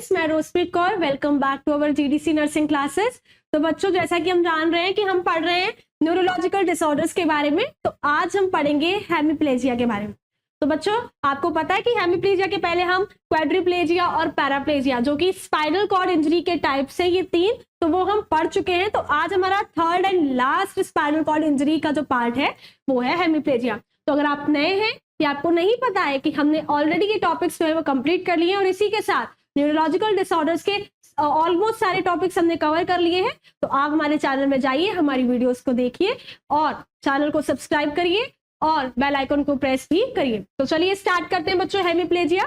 Students, मैं Roshpreet Kaur. Welcome back to our GDC nursing classes. तो बच्चों, जैसा कि हम जान रहे हैं कि हम पढ़ रहे हैं न्यूरोलॉजिकल डिसऑर्डर्स के बारे में, तो आज हम पढ़ेंगे हेमीप्लेजिया के बारे में। तो बच्चों, आपको पता है कि हेमीप्लेजिया के पहले हम क्वाड्रिप्लेजिया और पैराप्लेजिया, जो कि स्पाइनल कॉर्ड इंजरी के टाइप से, ये तीन तो वो हम पढ़ चुके हैं। तो आज हमारा third and last spinal cord injury का जो पार्ट है वो है हेमीप्लेजिया। तो अगर आप नए हैं या आपको नहीं पता है कि हमने ऑलरेडी ये टॉपिक्स जो है वो कंप्लीट कर लिए हैं और इसी के साथ न्यूरोलॉजिकल डिसऑर्डर्स के ऑलमोस्ट सारे टॉपिक्स हमने कवर कर लिए हैं, तो आप हमारे चैनल में जाइए, हमारी वीडियोस को देखिए और चैनल को सब्सक्राइब करिए और बेल आइकन को प्रेस भी करिए। तो चलिए स्टार्ट करते हैं बच्चों, हेमीप्लेजिया।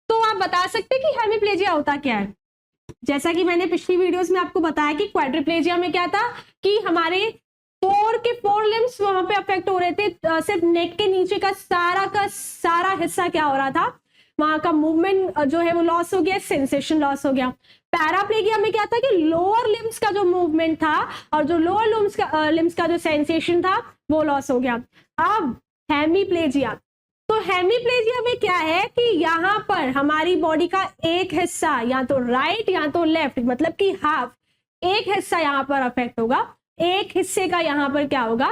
तो आप बता सकते हैं कि हेमीप्लेजिया होता क्या है? जैसा कि मैंने पिछली वीडियोस में आपको बताया कि क्वाड्रिप्लेजिया में क्या था कि हमारे फोर लिम्स वहां पे अफेक्ट हो रहे थे। सिर्फ नेक के नीचे का सारा हिस्सा क्या हो रहा था, वहां का मूवमेंट जो है वो लॉस हो गया, सेंसेशन लॉस हो गया। पैराप्लेजिया में क्या था कि लोअर लिम्स का जो मूवमेंट था और जो लोअर लिम्स का जो सेंसेशन था वो लॉस हो गया। अब हेमीप्लेजिया, तो हेमीप्लेजिया में क्या है कि यहाँ पर हमारी बॉडी का एक हिस्सा, या तो राइट या तो लेफ्ट, मतलब कि हाफ, एक हिस्सा यहाँ पर अफेक्ट होगा, एक हिस्से का यहाँ पर क्या होगा,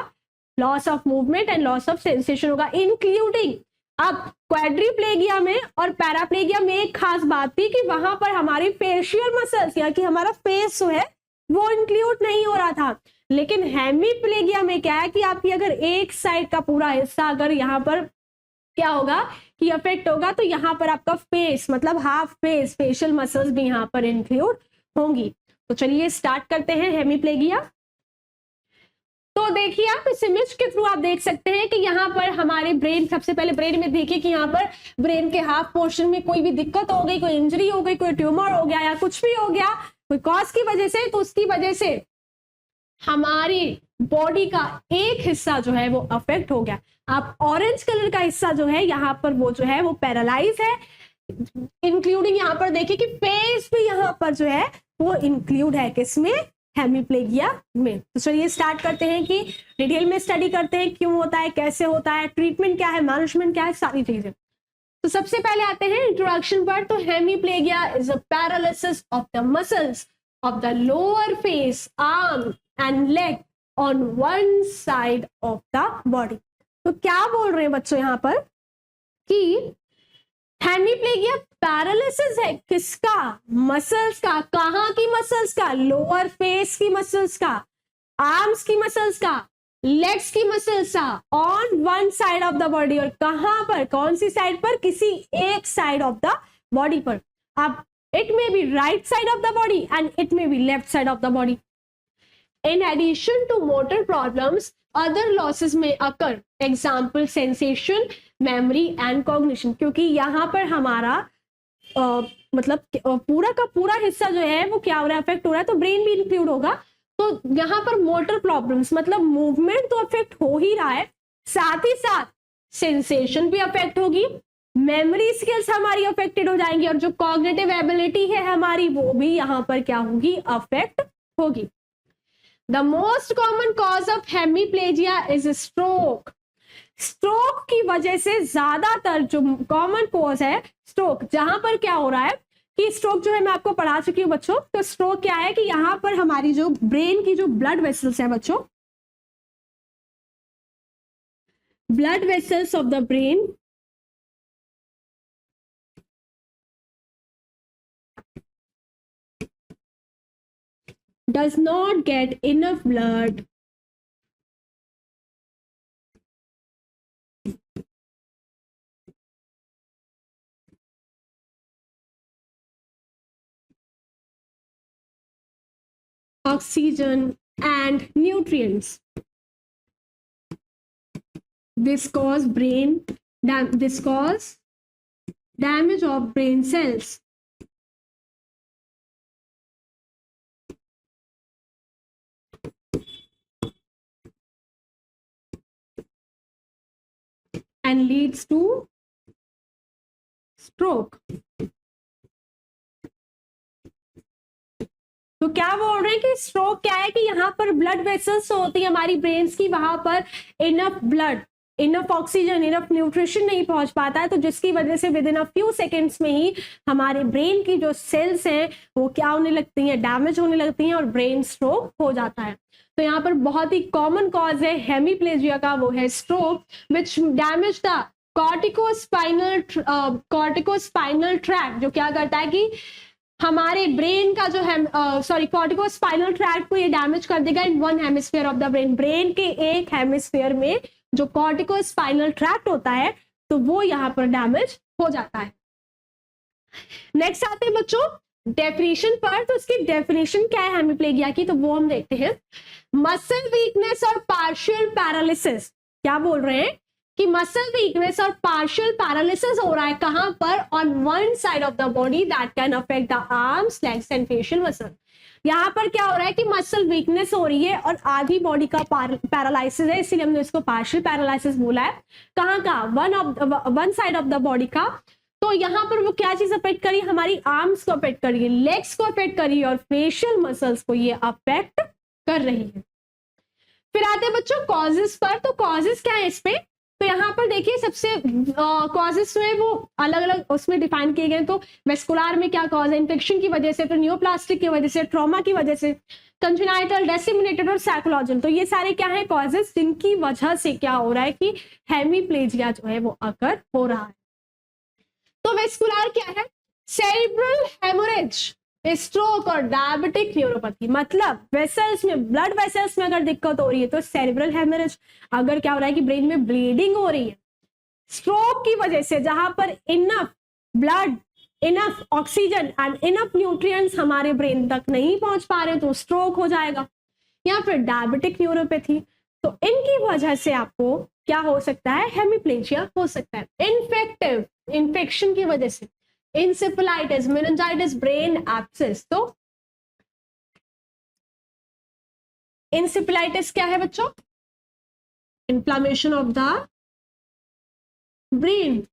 loss of movement and loss of sensation होगा, इंक्लूडिंग। अब क्वाड्रिप्लेगिया में और पैराप्लेगिया में एक खास बात थी कि वहां पर हमारी फेशियल मसल्स, या कि हमारा फेस जो है वो इंक्लूड नहीं हो रहा था। लेकिन हेमीप्लेगिया में क्या है कि आपकी अगर एक साइड का पूरा हिस्सा अगर यहाँ पर क्या होगा कि अफेक्ट होगा, तो यहाँ पर आपका फेस, मतलब हाफ फेस, फेशियल मसल्स भी यहाँ पर इंक्लूड होंगी। तो चलिए स्टार्ट करते हैं हेमीप्लेगिया। तो देखिए, आप इस इमेज के थ्रू आप देख सकते हैं कि यहाँ पर हमारे ब्रेन, सबसे पहले ब्रेन में देखिए कि यहाँ पर ब्रेन के हाफ पोर्शन में कोई भी दिक्कत हो गई, कोई इंजरी हो गई, कोई ट्यूमर हो गया या कुछ भी हो गया कोई कॉज की वजह से, तो उसकी वजह से हमारी बॉडी का एक हिस्सा जो है वो अफेक्ट हो गया। आप ऑरेंज कलर का हिस्सा जो है यहाँ पर वो जो है वो पैरालाइज है, इंक्लूडिंग यहाँ पर देखिए कि फेस भी यहाँ पर जो है वो इंक्लूड है, किसमें, हेमीप्लेगिया में। तो चलिए स्टार्ट करते हैं कि डिटेल में स्टडी करते हैं क्यों होता है, कैसे होता है, ट्रीटमेंट क्या है, मैनेजमेंट क्या है, सारी चीजें। तो सबसे पहले आते हैं इंट्रोडक्शन पर। तो hemiplegia is a paralysis of the muscles of the lower face, arm and leg on one side of the body. तो क्या बोल रहे हैं बच्चों यहाँ पर कि हेमीप्लेगिया पैरालिसिस है किसका, मसल्स का। कहाँ की मसल्स का, लोअर फेस की मसल्स का, आर्म्स की मसल्स का, लेग्स की मसल्स का, on one side of the body. और कहां पर, कौन सी साइड पर, किसी एक साइड ऑफ द बॉडी पर। अब it may be right side of the body and it may be left side of the body. In addition to motor problems, other losses may occur. Example, sensation, memory and cognition. क्योंकि यहाँ पर हमारा मतलब पूरा का पूरा हिस्सा जो है वो क्या हो रहा है, अफेक्ट हो रहा है, तो ब्रेन भी इंक्लूड होगा। तो यहाँ पर मोटर प्रॉब्लम्स, मतलब मूवमेंट तो अफेक्ट हो ही रहा है, साथ ही साथ सेंसेशन भी अफेक्ट होगी, मेमोरी स्किल्स हमारी अफेक्टेड हो जाएंगी, और जो कॉग्निटिव एबिलिटी है हमारी वो भी यहाँ पर क्या होगी, अफेक्ट होगी। The most common cause of hemiplegia is stroke. Stroke की वजह से ज्यादातर जो कॉमन कॉज है स्ट्रोक, जहां पर क्या हो रहा है कि स्ट्रोक जो है मैं आपको पढ़ा चुकी हूँ बच्चों। तो स्ट्रोक क्या है कि यहाँ पर हमारी जो ब्रेन की जो ब्लड वेसल्स है बच्चों, blood vessels of the brain does not get enough blood oxygen and nutrients. This cause damage of brain cells. And leads to stroke. तो क्या बोल रहे हैं कि स्ट्रोक क्या है कि यहाँ पर ब्लड वेसल्स होती है हमारी ब्रेन्स की, वहां पर enough blood enough oxygen, enough nutrition नहीं पहुंच पाता है, तो जिसकी वजह से with in a few seconds में ही हमारे ब्रेन की जो सेल्स हैं वो क्या होने लगती हैं, डैमेज होने लगती हैं और ब्रेन स्ट्रोक हो जाता है। तो यहाँ पर बहुत ही कॉमन कॉज है हेमीप्लेजिया का, वो है stroke which damage the corticospinal tract, जो क्या करता है कि हमारे ब्रेन का जो है कॉर्टिकोस्पाइनल ट्रैक्ट को ये डैमेज कर देगा in one hemisphere of the brain. Brain के एक हेमिस्फीयर में जो कॉर्टिकोस्पाइनल ट्रैक्ट होता है तो वो यहाँ पर डैमेज हो जाता है। नेक्स्ट आते हैं बच्चों डेफिनेशन पर। तो इसकी डेफिनेशन क्या है हेमीप्लेजिया की, तो वो हम देखते हैं। मसल वीकनेस और पार्शियल पैरालिसिस, क्या बोल रहे हैं कि मसल वीकनेस और पार्शियल पैरालिसिस हो रहा है कहां पर, on one side of the body that can affect the arms, legs and facial muscle. यहाँ पर क्या हो रहा है कि मसल वीकनेस हो रही है और आधी बॉडी का पैरालिसिस है, इसीलिए हमने इसको पार्शियल पैरालिसिस बोला है। कहाँ का, one side of the body का। तो यहाँ पर वो क्या चीज अफेक्ट करी, हमारी आर्म्स को अफेक्ट करी है, लेग्स को अफेक्ट करी है और फेशियल मसल्स को ये अफेक्ट कर रही है। फिर आते हैं बच्चों कॉजेस पर। तो कॉजेस क्या है इस पे, तो यहाँ पर देखिए सबसे कॉजेस जो है वो अलग अलग उसमें डिफाइन किए गए। तो वेस्कुलर में क्या कॉज है, इन्फेक्शन की वजह से, फिर न्यूप्लास्टिक की वजह से, ट्रॉमा की वजह से, कंजेनाइटल, डिसेमिनेटेड और साइकोलॉजिकल। तो ये सारे क्या है कॉजेस जिनकी वजह से क्या हो रहा है कि हेमीप्लेजिया जो है वो अकर हो रहा है। तो वेस्कुलर क्या है, सेरिब्रल हेमोरेज, स्ट्रोक और डायबिटिक न्यूरोपैथी। मतलब वेसल्स में, ब्लड वेसल्स में अगर दिक्कत हो रही है तो सेरिब्रल हेमोरेज, अगर क्या हो रहा है कि ब्रेन में ब्लीडिंग हो रही है स्ट्रोक की वजह से, जहां पर enough blood, enough oxygen and enough nutrients हमारे ब्रेन तक नहीं पहुंच पा रहे तो स्ट्रोक हो जाएगा, या फिर डायबिटिक न्यूरोपैथी। तो इनकी वजह से आपको क्या हो सकता है, हेमीप्लेजिया हो सकता है। इन्फेक्टिव, इन्फेक्शन की वजह से, इंसेफेलाइटिस, मेनिंजाइटिस, ब्रेन एब्सेस। तो इंसेफेलाइटिस क्या है बच्चों, inflammation of the brain.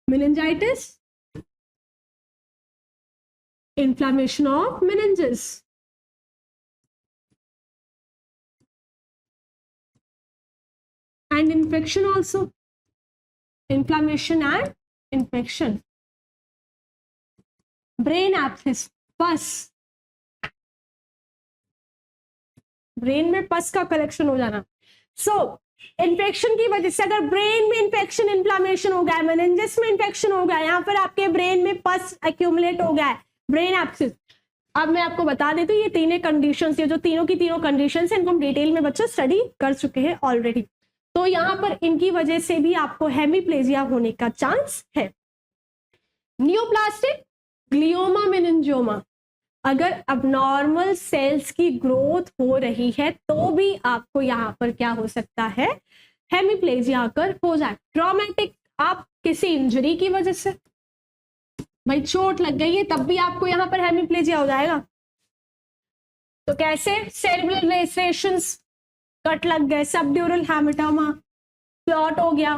Meningitis, inflammation of meninges. And infection also, inflammation and infection. Brain abscess, पस, ब्रेन में पस का कलेक्शन हो जाना। सो इन्फेक्शन की वजह से अगर ब्रेन में इन्फेक्शन, इन्फ्लामेशन हो गया, मेनिंजेस में इन्फेक्शन हो गया, यहाँ पर आपके ब्रेन में पस एक्यूमुलेट हो गया है, ब्रेन एब्सेस। अब मैं आपको बता देती हूँ ये तीनों कंडीशंस, ये जो तीनों की तीनों कंडीशंस हैं इनको हम डिटेल में बच्चों स्टडी कर चुके हैं ऑलरेडी। तो यहाँ पर इनकी वजह से भी आपको हेमीप्लेजिया होने का चांस है। न्यूप्लास्टिक ग्लियोमा मेनिंजियोमा, अगर अबनॉर्मल सेल्स की ग्रोथ हो रही है तो भी आपको यहाँ पर क्या हो सकता है, हेमीप्लेजिया आकर हो जाए। ट्रॉमेटिक, आप किसी इंजरी की वजह से, भाई चोट लग गई है तब भी आपको यहाँ पर हेमीप्लेजिया हो जाएगा। तो कैसे, सेरेब्रल लेसेशंस, कट लग गए, सबड्यूरल हेमाटोमा, क्लॉट हो गया।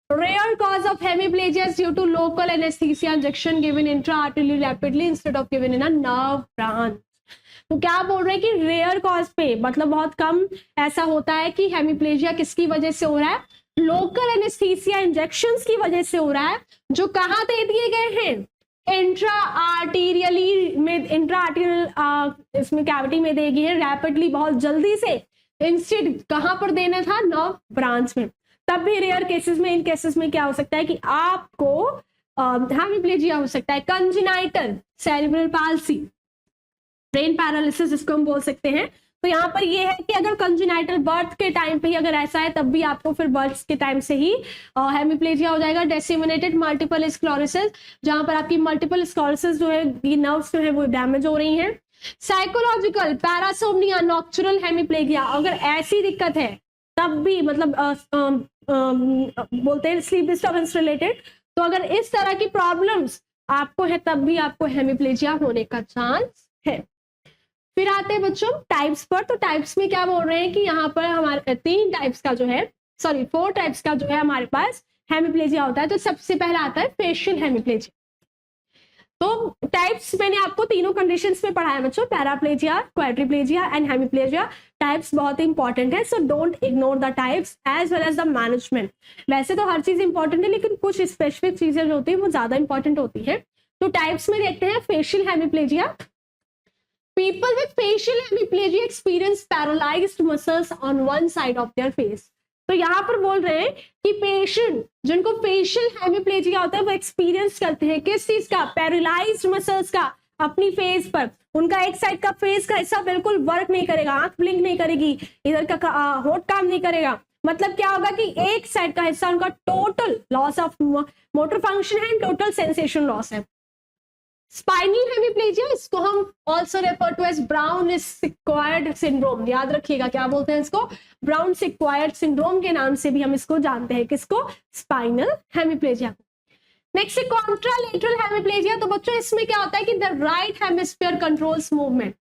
Rare cause of hemiplegia is due to local anaesthesia injection given intraarticularly rapidly instead of given in a nerve branch. तो क्या बोल रहे हैं कि रेयर कॉज पे, मतलब बहुत कम ऐसा होता है कि हेमीप्लेजिया किसकी वजह से हो रहा है, लोकल एनेस्थीसिया इंजेक्शंस की वजह से हो रहा है, जो कहाँ दे दिए गए हैं, इंट्रा आर्टीरियली में, इंट्रा आर्टीरियल इसमें कैविटी में देगी है रैपिडली, बहुत जल्दी से, इंस्टेड कहां पर देना था, नर्व ब्रांच में। तब भी रेयर केसेस में, इन केसेस में क्या हो सकता है कि आपको हेमीप्लेजिया हो सकता है। Congenital cerebral palsy, brain paralysis जिसको हम बोल सकते हैं। तो यहाँ पर ये है कि अगर कंजेनाइटल बर्थ के टाइम पे ही अगर ऐसा है तब भी आपको फिर बर्थ के टाइम से ही हेमीप्लेजिया हो जाएगा। डिसेमिनेटेड मल्टीपल स्क्लेरोसिस, जहां पर आपकी मल्टीपल स्क्लेरोसिस जो है, ये नर्व्स जो है वो डैमेज हो रही हैं। साइकोलॉजिकल, पैरासोमनिया, नॉक्चुरल हेमीप्लेजिया, अगर ऐसी दिक्कत है तब भी, मतलब बोलते हैं स्लीप डिस्टर्बेंस रिलेटेड, तो अगर इस तरह की प्रॉब्लम्स आपको है तब भी आपको हेमीप्लेजिया होने का चांस है। फिर आते हैं बच्चों टाइप्स पर। तो टाइप्स में क्या बोल रहे हैं कि यहाँ पर हमारे 4 टाइप्स का जो है हमारे पास हेमीप्लेजिया होता है। तो सबसे पहला आता है फेशियल हेमीप्लेजिया। तो टाइप्स मैंने आपको तीनों कंडीशंस में पढ़ाया बच्चों, paraplegia, quadriplegia and hemiplegia. Types बहुत ही इंपॉर्टेंट है, so don't ignore the types as well as the management. वैसे तो हर चीज इंपॉर्टेंट है, लेकिन कुछ स्पेसिफिक चीजें जो होती है वो ज्यादा इंपॉर्टेंट होती है। तो टाइप्स में देखते हैं facial hemiplegia. People with facial hemiplegia experience paralysed muscles on one side of their face. तो यहाँ पर बोल रहे हैं कि पेशेंट जिनको फेशियल हेमीप्लेजिया होता है वो एक्सपीरियंस करते हैं किस चीज का, पैरालाइज्ड मसल्स का अपनी फेस पर। उनका एक साइड का फेस का हिस्सा बिल्कुल वर्क नहीं करेगा, आंख ब्लिंक नहीं करेगी, इधर का होठ काम नहीं करेगा। मतलब क्या होगा कि एक साइड का हिस्सा उनका total loss of motor function है, टोटल सेंसेशन लॉस है। स्पाइनल हेमीप्लेजिया, इसको हम also refer to as Brown Sequard syndrome. याद रखिएगा क्या बोलते हैं इसको, ब्राउन सिक्वायर्ड सिंड्रोम के नाम से भी हम इसको जानते हैं, किसको, spinal hemiplegia. Next contralateral hemiplegia. तो बच्चों इसमें क्या होता है कि the right hemisphere controls movement.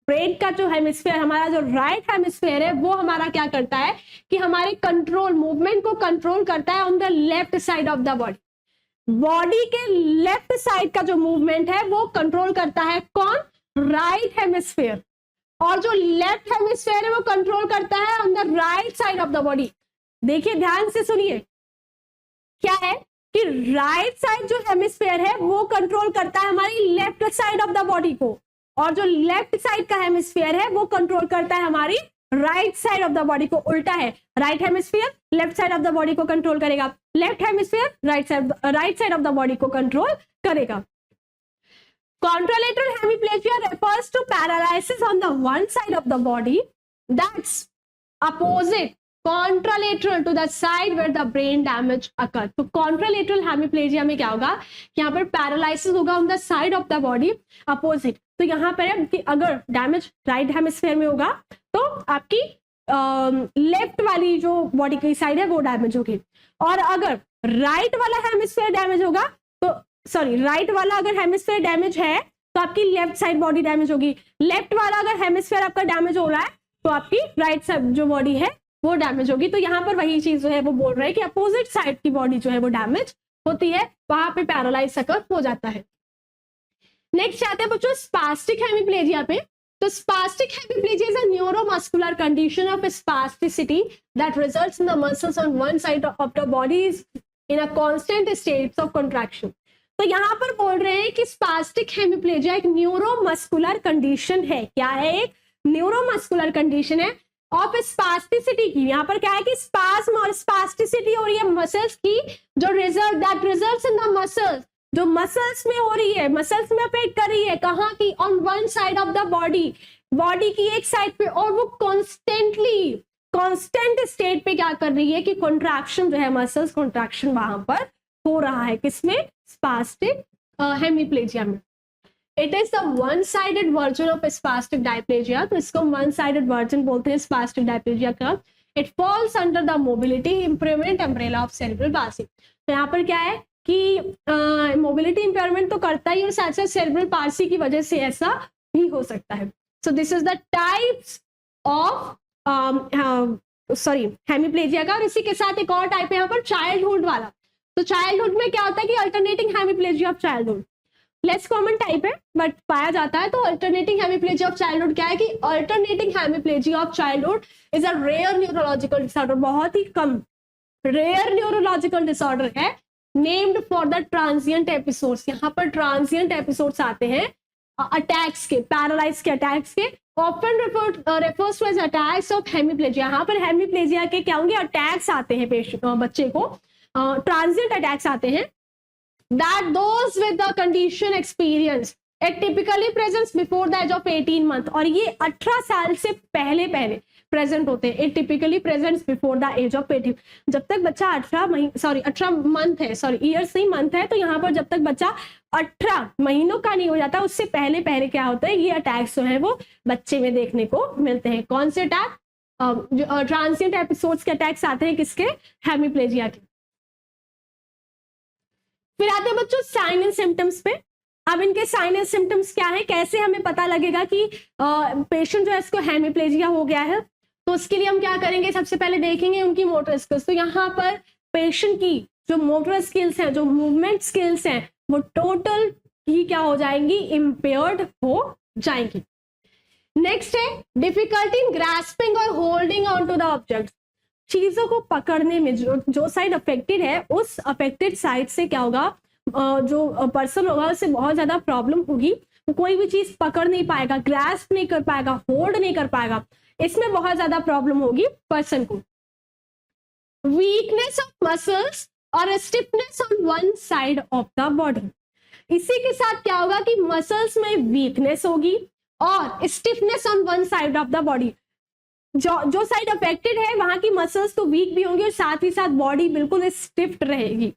Brain का जो हेमिस्फीयर, हमारा जो राइट हेमिस्फीयर है वो हमारा क्या करता है कि हमारे कंट्रोल मूवमेंट को कंट्रोल करता है on the left side of the body. Body के लेफ्ट साइड का जो मूवमेंट है वो कंट्रोल करता है कौन, राइट हेमिस्फीयर। और जो लेफ्ट हेमिस्फीयर है वो कंट्रोल करता है on the right side of the body. देखिए ध्यान से सुनिए, क्या है कि राइट साइड जो हेमिस्फीयर है वो कंट्रोल करता है हमारी left side of the body को, और जो लेफ्ट साइड का हेमिस्फीयर है वो कंट्रोल करता है हमारी right side of the body को। उल्टा है, right hemisphere left side of the body को कंट्रोल करेगा, left hemisphere right side of the body को कंट्रोल करेगा। Contralateral hemiplegia refers to paralysis on the one side of the body that's opposite contralateral to the side where the brain damage occurs. तो contralateral hemiplegia में क्या होगा, यहाँ पर paralysis होगा on the side of the body opposite। तो यहाँ पर है कि अगर डैमेज राइट हेमिस्फीयर में होगा तो आपकी लेफ्ट वाली जो बॉडी की साइड है वो डैमेज होगी, और अगर राइट वाला हेमिस्फीयर डैमेज होगा तो सॉरी राइट वाला अगर हेमिस्फीयर डैमेज है तो आपकी लेफ्ट साइड बॉडी डैमेज होगी। लेफ्ट वाला अगर हेमिस्फीयर आपका डैमेज हो रहा है तो आपकी राइट साइड जो बॉडी है वो डैमेज होगी। तो यहाँ पर वही चीज जो है वो बोल रहे हैं कि अपोजिट साइड की बॉडी जो है वो डैमेज होती है, वहां पे पैरालाइज अकर हो जाता है। नेक्स्ट आते हैं बच्चों स्पास्टिक हेमीप्लेजिया पे। तो spastic hemiplegia is a neuromuscular condition of spasticity that results in the muscles on one side of the body in a constant states of contraction. तो यहाँ पर बोल रहे हैं कि स्पास्टिक हेमीप्लेजिया एक न्यूरोमस्कुलर कंडीशन है। क्या है, एक न्यूरोमस्कुलर कंडीशन है ऑफ स्पास्टिसिटी की। यहाँ पर क्या है कि स्पास्म और स्पास्टिसिटी हो रही है मसल्स की, जो that results in the muscles, जो मसल्स में हो रही है, मसल्स में अफेक्ट कर रही है, कहाँ की, on one side of the body, body की एक साइड पे, और वो कांस्टेंट स्टेट पे क्या कर रही है कि कॉन्ट्रैक्शन जो है, मसल्स कॉन्ट्रैक्शन वहां पर हो रहा है, किसमें, स्पास्टिक हेमीप्लेजिया में। It is the one sided version of spastic diplegia. तो इसको वन साइडेड वर्जन बोलते हैं स्पास्टिक डायप्लेजिया का। It falls under the mobility improvement umbrella of cerebral palsy. तो यहाँ पर क्या है कि मोबिलिटी इंपेयरमेंट तो करता ही, और साथ साथ सेरेब्रल पाल्सी की वजह से ऐसा भी हो सकता है। So this is the types of hemiplegia का। और इसी के साथ एक और टाइप है यहाँ पर चाइल्डहुड वाला। तो चाइल्डहुड में क्या होता है कि alternating hemiplegia of childhood less common type है बट पाया जाता है। तो अल्टरनेटिंग हेमीप्लेजिया ऑफ चाइल्डहुड क्या है कि alternating hemiplegia of childhood is a rare neurological disorder, बहुत ही कम रेयर न्यूरोलॉजिकल डिसऑर्डर है, named for the transient episodes. यहाँ पर ट्रांजिएंट एपिसोड्स आते हैं अटैक्स के, पैरालाइज के अटैक्स के, often refers to as attacks of hemiplegia. यहाँ पर हेमीप्लेजिया के क्या होंगे, अटैक्स आते हैं बच्चे को, ट्रांजिएंट अटैक्स आते हैं। That those with the condition experience it typically presents before the age of 18 month। और ये 18 साल से पहले प्रेजेंट होते हैं। It typically presents before the age of 18। जब तक बच्चा 18 मंथ है, ईयर्स नहीं मंथ है, तो यहाँ पर जब तक बच्चा 18 महीनों का नहीं हो जाता उससे पहले क्या होता है, ये अटैक्स जो है वो बच्चे में देखने को मिलते हैं। कौन से अटैक, ट्रांसिएंट एपिसोड्स के अटैक्स आते हैं, किसके, हेमीप्लेजिया के। फिर आते हैं बच्चों साइन एंड सिम्टम्स पे। अब इनके साइन एंड सिम्टम्स क्या है, कैसे हमें पता लगेगा कि पेशेंट जो है इसको हेमीप्लेजिया हो गया है। तो उसके लिए हम क्या करेंगे, सबसे पहले देखेंगे उनकी मोटर स्किल्स। तो यहाँ पर पेशेंट की जो मोटर स्किल्स हैं, जो मूवमेंट स्किल्स हैं, वो टोटल ही क्या हो जाएंगी, इम्पेयर्ड हो जाएंगी। नेक्स्ट है डिफिकल्टी इन ग्रास्पिंग और holding on to the object. चीजों को पकड़ने में जो साइड अफेक्टेड है उस अफेक्टेड साइड से क्या होगा, जो पर्सन होगा उससे बहुत ज्यादा प्रॉब्लम होगी, वो कोई भी चीज पकड़ नहीं पाएगा, ग्रास्प नहीं कर पाएगा, होल्ड नहीं कर पाएगा, इसमें बहुत ज्यादा प्रॉब्लम होगी पर्सन को। वीकनेस ऑफ मसल्स और stiffness on one side of the body. इसी के साथ क्या होगा कि मसल्स में वीकनेस होगी और stiffness on one side of the body. जो साइड अफेक्टेड है वहां की मसल्स तो वीक भी होंगी और साथ ही साथ बॉडी बिल्कुल स्टिफ रहेगी।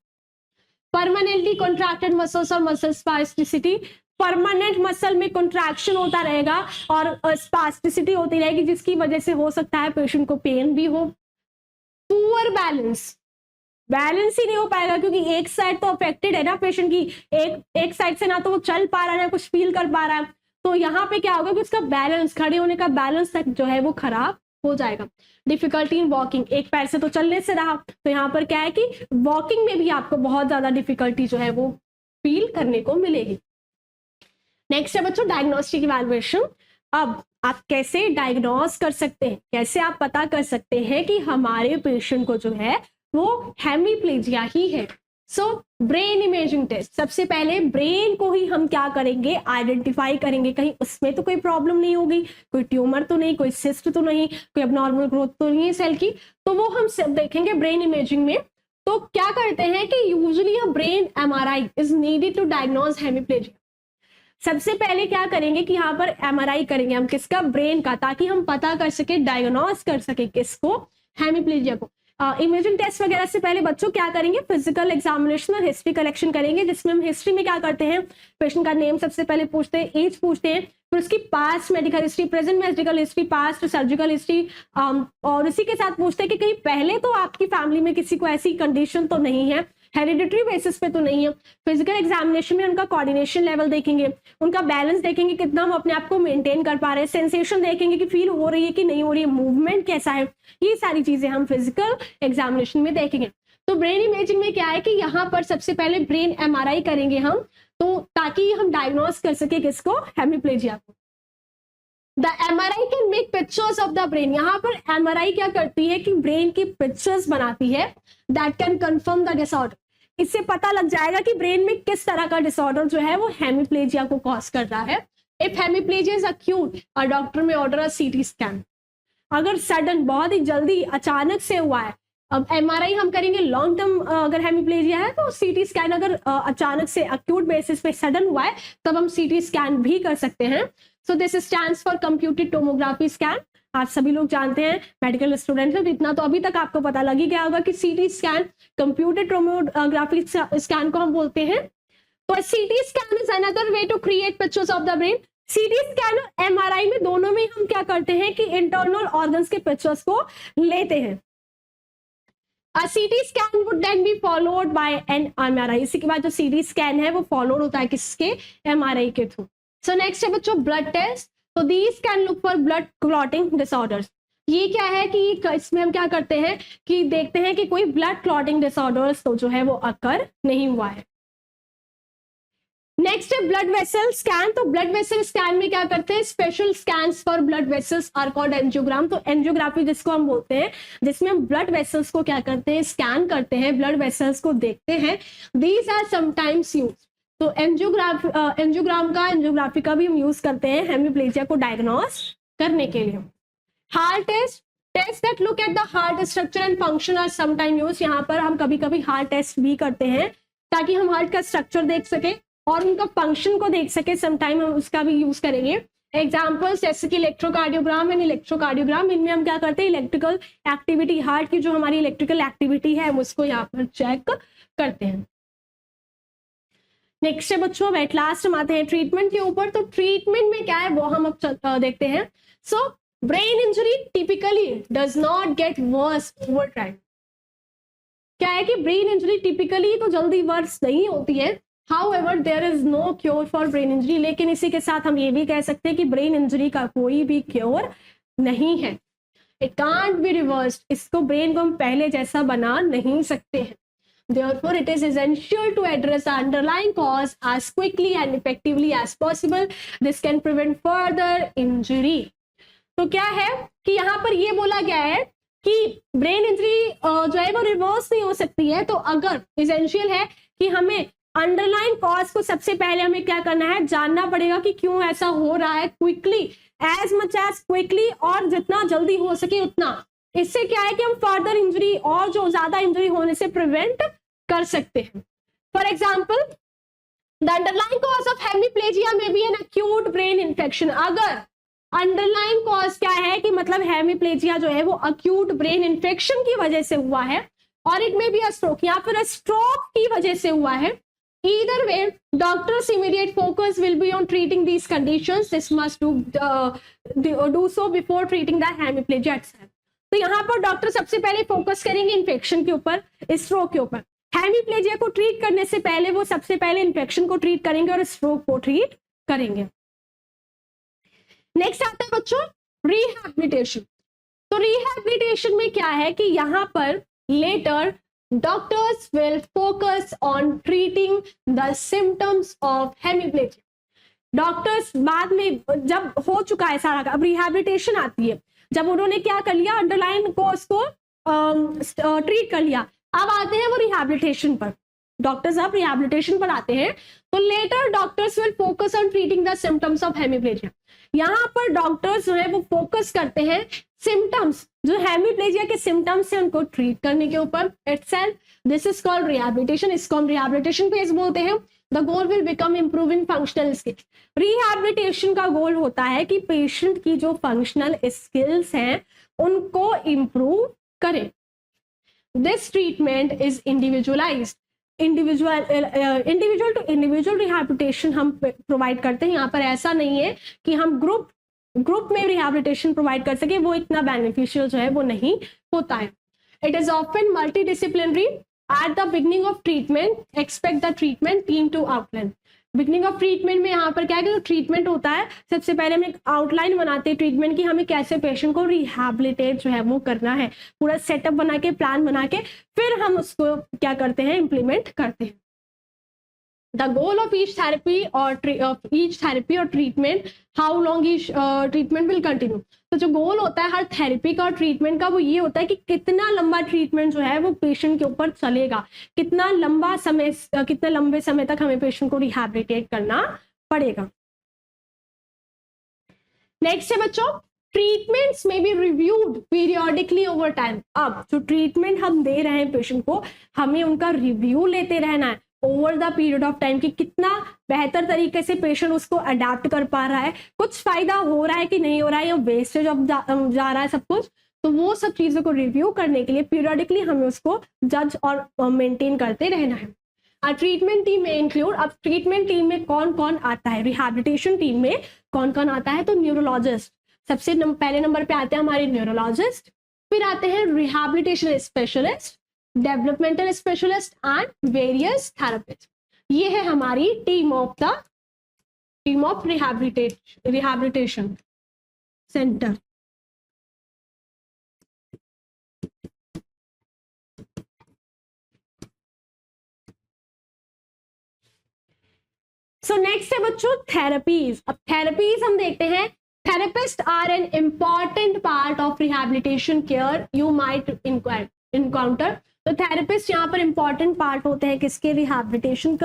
परमानेंटली कॉन्ट्रैक्टेड मसल्स और मसल स्पास्टिसिटी। परमानेंट मसल में कॉन्ट्रैक्शन होता रहेगा और स्पास्टिसिटी होती रहेगी, जिसकी वजह से हो सकता है पेशेंट को पेन भी हो। पुअर बैलेंस ही नहीं हो पाएगा क्योंकि एक साइड तो अफेक्टेड है ना पेशेंट की, एक साइड से ना तो वो चल पा रहा है ना कुछ फील कर पा रहा है, तो यहाँ पे क्या होगा कि उसका बैलेंस, खड़े होने का बैलेंस तक जो है वो खराब हो जाएगा। डिफिकल्टी इन वॉकिंग, एक पैर से तो चलने से रहा, तो यहाँ पर क्या है कि वॉकिंग में भी आपको बहुत ज्यादा डिफिकल्टी जो है वो फील करने को मिलेगी। नेक्स्ट है बच्चों डायग्नोस्टिक इवैल्यूएशन। अब आप कैसे डायग्नोस कर सकते हैं, कैसे आप पता कर सकते हैं कि हमारे पेशेंट को जो है वो हेमीप्लेजिया ही है। सो ब्रेन इमेजिंग टेस्ट, सबसे पहले ब्रेन को ही हम क्या करेंगे, आइडेंटिफाई करेंगे, कहीं उसमें तो कोई प्रॉब्लम नहीं होगी, कोई ट्यूमर तो नहीं, कोई सिस्ट तो नहीं, कोई अबनॉर्मल ग्रोथ तो नहीं है सेल की, तो वो हम सब देखेंगे ब्रेन इमेजिंग में। तो क्या करते हैं कि usually a brain MRI is needed to diagnose hemiplegia. सबसे पहले क्या करेंगे कि यहाँ पर एमआरआई करेंगे हम किसका, ब्रेन का, ताकि हम पता कर सके, डायग्नोज कर सके किसको, हेमीप्लेजिया को। इमेजिंग टेस्ट वगैरह से पहले बच्चों क्या करेंगे, फिजिकल एग्जामिनेशन और हिस्ट्री कलेक्शन करेंगे, जिसमें हम हिस्ट्री में क्या करते हैं, पेशेंट का नेम सबसे पहले पूछते हैं, एज पूछते हैं, फिर उसकी past medical history, present medical history, past surgical history, और इसी के साथ पूछते हैं कि कहीं पहले तो आपकी फैमिली में किसी को ऐसी कंडीशन तो नहीं है, हेरिडिटरी बेसिस पे तो नहीं है। फिजिकल एग्जामिनेशन में उनका कोऑर्डिनेशन लेवल देखेंगे, उनका बैलेंस देखेंगे, कितना वो अपने आप को मेंटेन कर पा रहे हैं, सेंसेशन देखेंगे कि फील हो रही है कि नहीं हो रही है, मूवमेंट कैसा है, ये सारी चीजें हम फिजिकल एग्जामिनेशन में देखेंगे। तो ब्रेन इमेजिंग में क्या है कि यहाँ पर सबसे पहले ब्रेन एमआरआई करेंगे हम, तो ताकि हम डायग्नोस कर सके किसको, हेमीप्लेजिया को। The MRI can make pictures of the brain. यहाँ पर एमआरआई क्या करती है कि ब्रेन की पिक्चर्स बनाती है, that can confirm the disorder. इससे पता लग जाएगा कि ब्रेन में किस तरह का डिसऑर्डर जो है वो हेमीप्लेजिया को कॉज कर रहा है। If hemiplegia is acute, a doctor में ऑर्डर अ सीटी स्कैन। अगर सडन, बहुत ही जल्दी, अचानक से हुआ है, अब एमआरआई हम करेंगे लॉन्ग टर्म, अगर हेमीप्लेजिया है तो सीटी स्कैन, अगर अचानक से अक्यूट बेसिस पे सडन हुआ है तब हम सीटी स्कैन भी कर सकते हैं। So this stands for computed tomography scan. आप सभी लोग जानते हैं, मेडिकल स्टूडेंट है, तो इतना तो अभी तक आपको पता लग ही गया होगा कि CT scan, computed tomography scan को हम बोलते हैं। तो CT scan is another way to create pictures of the brain. CT scan और एमआरआई में दोनों में हम क्या करते हैं कि इंटरनल ऑर्गन्स के पिक्चर्स को लेते हैं। A CT scan would then be followed by an MRI। इसी के बाद जो CT स्कैन है वो फॉलोड होता है किसके, MRI के थ्रू। सो नेक्स्ट है बच्चों ब्लड टेस्ट। तो these can look for blood clotting disorders. ये क्या है कि इसमें हम क्या करते हैं कि देखते हैं कि कोई ब्लड क्लॉटिंग डिसऑर्डर्स तो जो है वो अकर नहीं हुआ है। नेक्स्ट है ब्लड वेसल स्कैन। तो ब्लड वेसल स्कैन में क्या करते हैं, special scans for blood vessels are called angiogram. तो एंजियोग्राफी जिसको हम बोलते हैं, जिसमें हम ब्लड वेसल्स को क्या करते हैं, स्कैन करते हैं, ब्लड वेसल्स को देखते हैं। These are sometimes use. तो एंजियोग्राफी का भी हम यूज करते हैं हेमीप्लेजिया को डायग्नोस करने के लिए। Heart test, test that look at the heart structure and function are sometime use. यहाँ पर हम कभी कभी हार्ट टेस्ट भी करते हैं ताकि हम हार्ट का स्ट्रक्चर देख सके और उनका फंक्शन को देख सके, समटाइम हम उसका भी यूज करेंगे। एग्जाम्पल्स जैसे कि इलेक्ट्रोकार्डियोग्राम एंड इलेक्ट्रोकार्डियोग्राम, इनमें हम क्या करते हैं, इलेक्ट्रिकल एक्टिविटी, हार्ट की जो हमारी इलेक्ट्रिकल एक्टिविटी है हम उसको यहाँ पर चेक करते हैं। नेक्स्ट है बच्चों, एट लास्ट हम आते हैं ट्रीटमेंट के ऊपर। तो ट्रीटमेंट में क्या है वो हम अब देखते हैं। So brain injury typically does not get worse over time. क्या है कि ब्रेन इंजरी टिपिकली तो जल्दी वर्स नहीं होती है, However, there is no cure for brain injury। लेकिन इसी के साथ हम ये भी कह सकते हैं कि ब्रेन इंजरी का कोई भी क्योर नहीं है। It can't be reversed। इसको ब्रेन को हम पहले जैसा बना नहीं सकते हैं। Therefore, it is essential to address the underlying cause as quickly and effectively as possible. This can prevent further injury. तो क्या है कि यहाँ पर ये बोला गया है कि ब्रेन इंजरी जो है वो रिवर्स नहीं हो सकती है, तो अगर इसेंशियल है कि हमें अंडरलाइन कॉज को सबसे पहले हमें क्या करना है, जानना पड़ेगा कि क्यों ऐसा हो रहा है, quickly, as much as quickly, और जितना जल्दी हो सके उतना। इससे क्या है कि हम फर्दर इंजरी और जो ज्यादा इंजरी होने से प्रिवेंट कर सकते हैं। For example, the underline cause of hemiplegia में be an acute brain infection. अगर अंडरलाइन कॉज क्या है कि मतलब हेमीप्लेजिया जो है वो अक्यूट ब्रेन इन्फेक्शन की वजह से हुआ है, और इट में बी अ स्ट्रोक, या फिर स्ट्रोक की वजह से हुआ है, either way doctor's immediate focus will be on treating these conditions. This must do so before treating the hemiplegia itself. तो यहाँ पर डॉक्टर सबसे पहले फोकस करेंगे इन्फेक्शन के ऊपर, स्ट्रोक के ऊपर। हेमीप्लेजिया को ट्रीट करने से पहले वो सबसे पहले इन्फेक्शन को ट्रीट करेंगे और स्ट्रोक को ट्रीट करेंगे। नेक्स्ट आता है बच्चों रिहैबिलिटेशन। तो रिहैबिलिटेशन में क्या है कि यहाँ पर later doctors will focus on treating the symptoms of hemiplegia. Doctors बाद में जब हो चुका है सारा, अब रिहैबिलिटेशन आती है, जब उन्होंने क्या कर लिया, अंडरलाइन कॉज को ट्रीट कर लिया, अब आते हैं वो रिहैबिलिटेशन पर। डॉक्टर्स अब रिहैबिलिटेशन पर आते हैं, तो later doctors will focus on treating the symptoms of hemiplegia. यहाँ पर डॉक्टर्स जो है वो फोकस करते हैं सिम्टम्स, जो हेमीप्लेजिया के सिम्टम्स है उनको ट्रीट करने के ऊपर itself. This is called rehabilitation, इसको हम रिहैबिलिटेशन फेज बोलते हैं। The goal will become improving functional skills. Rehabilitation का गोल होता है कि पेशेंट की जो फंक्शनल स्किल्स हैं उनको इंप्रूव करें। This treatment is individualized, individual to individual rehabilitation हम प्रोवाइड करते हैं। यहाँ पर ऐसा नहीं है कि हम ग्रुप में रिहैबिलिटेशन प्रोवाइड कर सके, वो इतना बेनिफिशियल जो है वो नहीं होता है। It is often multidisciplinary. At the beginning of treatment expect the treatment team to outline. Beginning of treatment में यहाँ पर क्या है कि जो ट्रीटमेंट होता है, सबसे पहले हम एक आउटलाइन बनाते हैं ट्रीटमेंट की, हमें कैसे पेशेंट को रिहैबिलिटेट जो है वो करना है, पूरा सेटअप बना के, प्लान बना के, फिर हम उसको क्या करते हैं, इम्प्लीमेंट करते हैं। The goal of each therapy or treatment, how long each treatment will continue। तो जो गोल होता है हर थेरेपी का और ट्रीटमेंट का, वो ये होता है कि कितना लंबा ट्रीटमेंट जो है वो पेशेंट के ऊपर चलेगा, कितना लंबे समय तक हमें पेशेंट को रिहैबिलिटेट करना पड़ेगा। नेक्स्ट है बच्चों, ट्रीटमेंट्स में be reviewed periodically over time. अब जो ट्रीटमेंट हम दे रहे हैं पेशेंट को, हमें उनका रिव्यू लेते रहना है over the period of time, कि कितना बेहतर तरीके से पेशेंट उसको अडेप्ट कर पा रहा है, कुछ फायदा हो रहा है कि नहीं हो रहा है, या वेस्टेज ऑफ जा रहा है सब कुछ। तो वो सब चीजों को रिव्यू करने के लिए पीरियोडिकली हमें उसको जज और मेंटेन करते रहना है। ट्रीटमेंट टीम में इंक्लूड, अब ट्रीटमेंट टीम में कौन कौन आता है, रिहैबिलिटेशन टीम में कौन कौन आता है, तो न्यूरोलॉजिस्ट सबसे पहले नंबर पे आते हैं हमारे न्यूरोलॉजिस्ट, फिर आते हैं rehabilitation specialist, developmental specialist and various therapist. ये है हमारी team of rehabilitation centre. So next है बच्चों थेरेपीज। अब थेरेपीज हम देखते हैं। Therapist are an important part of rehabilitation care you might encounter. तो थेरेपिस्ट यहाँ पर इंपॉर्टेंट पार्ट होते हैं किसके, रिहैबिलिटेशन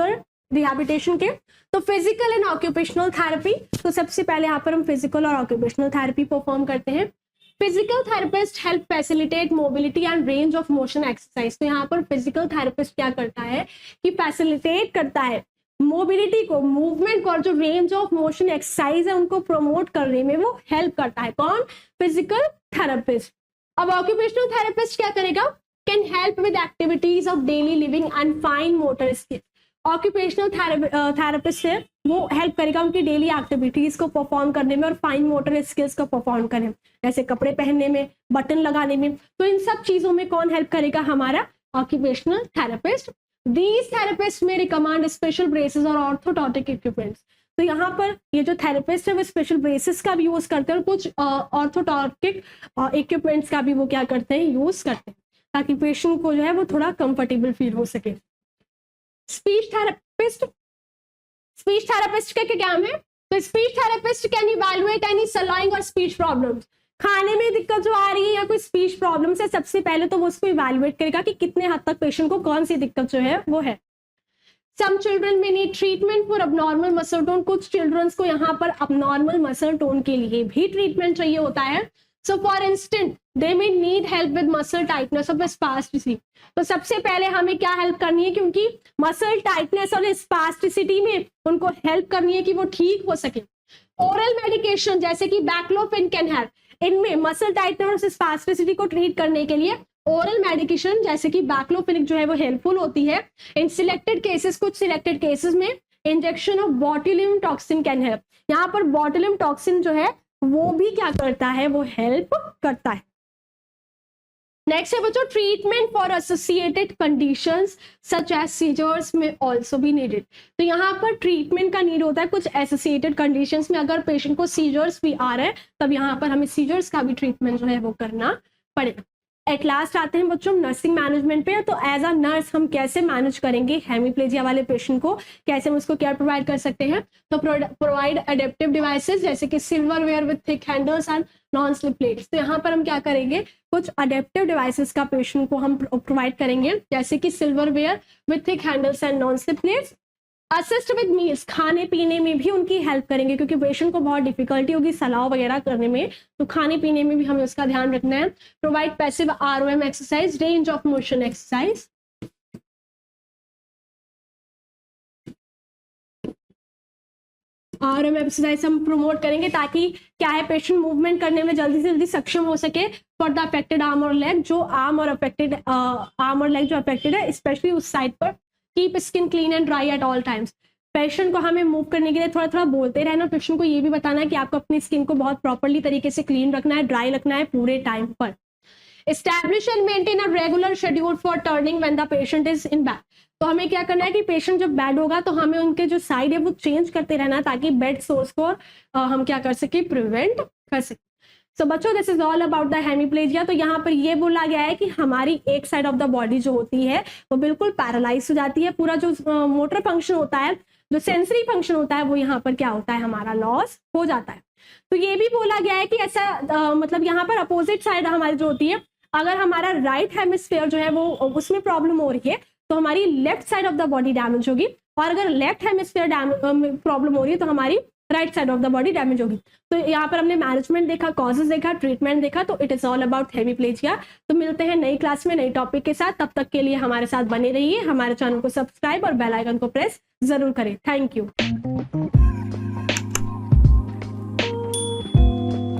के। तो फिजिकल एंड ऑक्यूपेशनल थेरेपी, तो सबसे पहले यहाँ पर हम फिजिकल और ऑक्यूपेशनल थेरेपी परफॉर्म करते हैं। Physical therapist help facilitate mobility and range of motion exercise. तो यहाँ पर फिजिकल थेरेपिस्ट क्या करता है कि फैसिलिटेट करता है मोबिलिटी को, मूवमेंट को, और जो रेंज ऑफ मोशन एक्सरसाइज है उनको प्रमोट करने में वो हेल्प करता है। कौन, फिजिकल थेरेपिस्ट। अब ऑक्यूपेशनल थेरेपिस्ट क्या करेगा, can help with activities of daily living and fine motor skills. Occupational therapist है वो हेल्प करेगा उनकी डेली एक्टिविटीज को परफॉर्म करने में और फाइन मोटर स्किल्स को परफॉर्म करने में, जैसे कपड़े पहनने में, बटन लगाने में। तो इन सब चीजों में कौन हेल्प करेगा, हमारा occupational therapist. These therapists may recommend special braces और orthodontic equipments। तो यहाँ पर ये जो थेरेपिस्ट है वो स्पेशल ब्रेसेस का भी यूज करते हैं और कुछ ऑर्थोडोंटिक इक्विपमेंट्स का भी वो क्या करते हैं, यूज करते हैं। ताकि पेशेंट को जो है वो थोड़ा कंफर्टेबल फील हो सके। स्पीच थेरेपिस्ट का क्या काम है? तो speech therapist can evaluate any swallowing और स्पीच प्रॉब्लम्स। खाने में दिक्कत जो आ रही है या कोई स्पीच प्रॉब्लम है, सबसे पहले तो वो उसको इवैल्यूएट करेगा कि कितने हद तक पेशेंट को कौन सी दिक्कत जो है वो है। सम चिल्ड्रन में need treatment for abnormal muscle tone. कुछ चिल्ड्रंस को यहाँ पर अबनॉर्मल मसल टोन के लिए भी ट्रीटमेंट चाहिए होता है। So for instant they may need help with muscle tightness और स्पास्टिसिटी। तो सबसे पहले हमें क्या हेल्प करनी है, क्योंकि मसल टाइटनेस और स्पास्टिसिटी में उनको हेल्प करनी है कि वो ठीक हो सके। ओरल मेडिकेशन जैसे कि बैक्लोफिन कैन हेल्प। इनमें मसल टाइटनेस और स्पास्टिसिटी को ट्रीट करने के लिए ओरल मेडिकेशन जैसे कि बैक्लोफिनिक जो है वो हेल्पफुल होती है। इन सिलेक्टेड केसेस, कुछ सिलेक्टेड केसेस में injection of botulism toxin can help. यहाँ पर बॉटुलिज्म टॉक्सिन जो है वो भी क्या करता है, वो हेल्प करता है। नेक्स्ट है बच्चों treatment for associated conditions such as seizures में ऑल्सो भी नीडेड। तो यहाँ पर ट्रीटमेंट का नीड होता है कुछ एसोसिएटेड कंडीशंस में। अगर पेशेंट को सीजर्स भी आ रहे हैं तब यहाँ पर हमें सीजर्स का भी ट्रीटमेंट जो है वो करना पड़ेगा। एट लास्ट आते हैं बच्चों नर्सिंग मैनेजमेंट पे। तो एज अ नर्स हम कैसे मैनेज करेंगे हेमीप्लेजिया वाले पेशेंट को, कैसे हम उसको केयर प्रोवाइड कर सकते हैं। तो प्रोवाइड अडेप्टिव डिवाइसेस जैसे कि silverware with thick handles and non slip plates. तो यहाँ पर हम क्या करेंगे, कुछ अडेप्टिव डिवाइसेस का पेशेंट को हम प्रोवाइड करेंगे जैसे कि silverware with thick handles and non slip plates. Assist with meals, खाने पीने में भी उनकी हेल्प करेंगे क्योंकि पेशेंट को बहुत डिफिकल्टी होगी सलाह वगैरह करने में, तो खाने पीने में भी हमें उसका ध्यान रखना है। Provide passive ROM exercise, range of motion exercise. ROM exercise हम प्रमोट करेंगे ताकि क्या है पेशेंट मूवमेंट करने में जल्दी से जल्दी सक्षम हो सके फॉर द अफेक्टेड आर्म और लेग। जो आर्म और लेग जो अफेक्टेड है स्पेशली उस साइड पर। Keep skin clean and dry at all times. Patient को हमें मूव करने के लिए थोड़ा थोड़ा बोलते रहना। पेशेंट को ये भी बताना है कि आपको अपनी स्किन को बहुत प्रॉपर्ली तरीके से क्लीन रखना है, ड्राई रखना है पूरे टाइम पर। Establish and maintain a regular schedule for turning when the patient is in bed. तो हमें क्या करना है कि पेशेंट जब बेड होगा तो हमें उनके जो साइड है वो चेंज करते रहना ताकि बेड सोर्स को हम क्या कर सके, प्रिवेंट कर सके। सो बच्चों this is all about the hemiplegia. तो यहाँ पर ये बोला गया है कि हमारी एक साइड ऑफ द बॉडी जो होती है वो बिल्कुल पैरालाइज हो जाती है। पूरा जो मोटर फंक्शन होता है, जो सेंसरी फंक्शन होता है, वो यहाँ पर क्या होता है, हमारा लॉस हो जाता है। तो ये भी बोला गया है कि ऐसा मतलब यहाँ पर अपोजिट साइड हमारी जो होती है, अगर हमारा राइट हेमिस्फीयर जो है वो उसमें प्रॉब्लम हो रही है तो हमारी left side of the body damage होगी, और अगर लेफ्ट हेमिस्फीयर प्रॉब्लम हो रही है तो हमारी right side of the body damage होगी। तो यहाँ पर हमने मैनेजमेंट देखा, कॉजेज देखा, ट्रीटमेंट देखा। तो it is all about hemiplegia. तो मिलते हैं नई क्लास में नई टॉपिक के साथ। तब तक के लिए हमारे साथ बने रहिए, हमारे चैनल को सब्सक्राइब और बेल आइकन को प्रेस जरूर करें। Thank you.